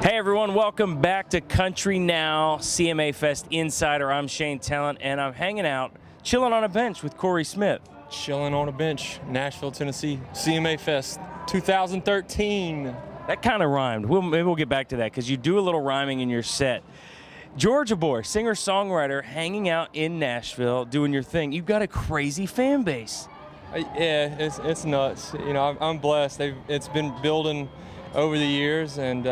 Hey everyone, welcome back to Country Now, CMA Fest Insider. I'm Shane Talent, and I'm hanging out, chilling on a bench with Corey Smith. Chilling on a bench, Nashville, Tennessee, CMA Fest 2013. That kind of rhymed. Maybe we'll get back to that because you do a little rhyming in your set. Georgia boy, singer-songwriter, hanging out in Nashville, doing your thing. You've got a crazy fan base. Yeah, it's nuts. You know, I'm blessed. It's been building over the years, and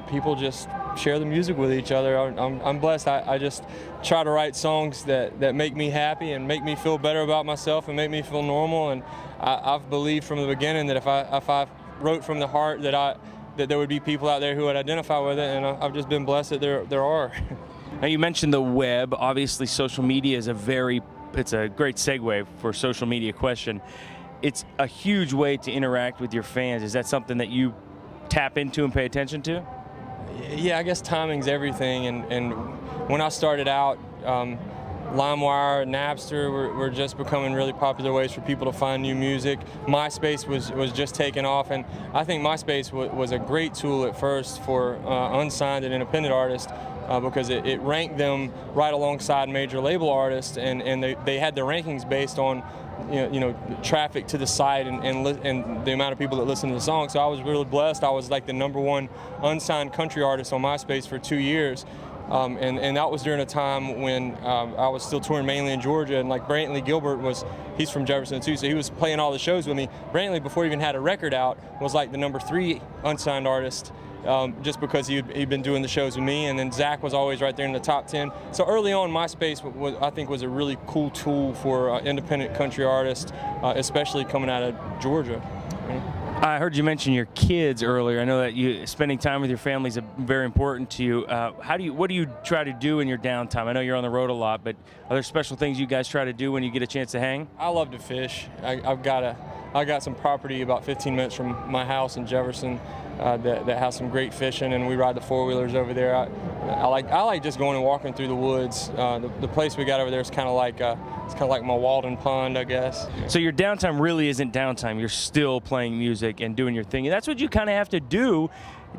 people just share the music with each other. I'm blessed. I just try to write songs that make me happy and make me feel better about myself and make me feel normal. And I've believed from the beginning that if I wrote from the heart that there would be people out there who would identify with it, and I've just been blessed that there are. Now you mentioned the web. Obviously, social media is it's a great segue for a social media question. It's a huge way to interact with your fans. Is that something that you tap into and pay attention to? Yeah, I guess timing's everything. And when I started out, LimeWire, Napster were just becoming really popular ways for people to find new music. MySpace was just taking off, and I think MySpace was a great tool at first for unsigned and independent artists because it ranked them right alongside major label artists, and they had their rankings based on traffic to the site and the amount of people that listen to the song. So I was really blessed. I was like the #1 unsigned country artist on MySpace for 2 years. And that was during a time when I was still touring mainly in Georgia, and like Brantley Gilbert he's from Jefferson too, so he was playing all the shows with me. Brantley, before he even had a record out, was like the #3 unsigned artist, just because he'd been doing the shows with me, and then Zach was always right there in the top 10. So early on, MySpace I think was a really cool tool for independent country artists, especially coming out of Georgia. I heard you mention your kids earlier. I know that spending time with your family is very important to you. What do you try to do in your downtime? I know you're on the road a lot, but are there special things you guys try to do when you get a chance to hang? I love to fish. I got some property about 15 minutes from my house in Jefferson that has some great fishing, and we ride the four-wheelers over there. I like just going and walking through the woods. The place we got over there is kind of like my Walden Pond, I guess. So your downtime really isn't downtime. You're still playing music and doing your thing. And that's what you kind of have to do.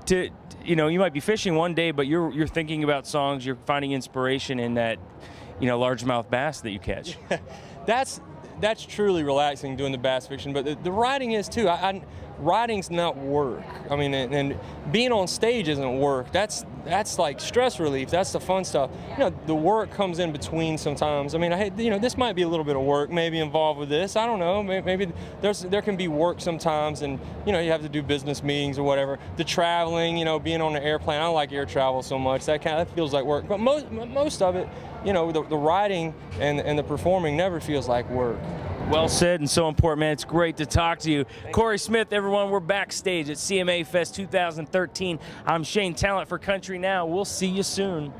You might be fishing one day, but you're thinking about songs. You're finding inspiration in that, largemouth bass that you catch. That's truly relaxing, doing the bass fishing, but the writing is too. Writing's not work. I mean, and being on stage isn't work. That's like stress relief. That's the fun stuff. The work comes in between sometimes. I mean, this might be a little bit of work maybe involved with this. I don't know. Maybe there can be work sometimes, and you have to do business meetings or whatever. The traveling, being on an airplane. I don't like air travel so much. That feels like work. But most of it, the writing and the performing never feels like work. Well said, and so important, man. It's great to talk to you. Corey Smith, everyone, we're backstage at CMA Fest 2013. I'm Shane Talent for Country Now. We'll see you soon.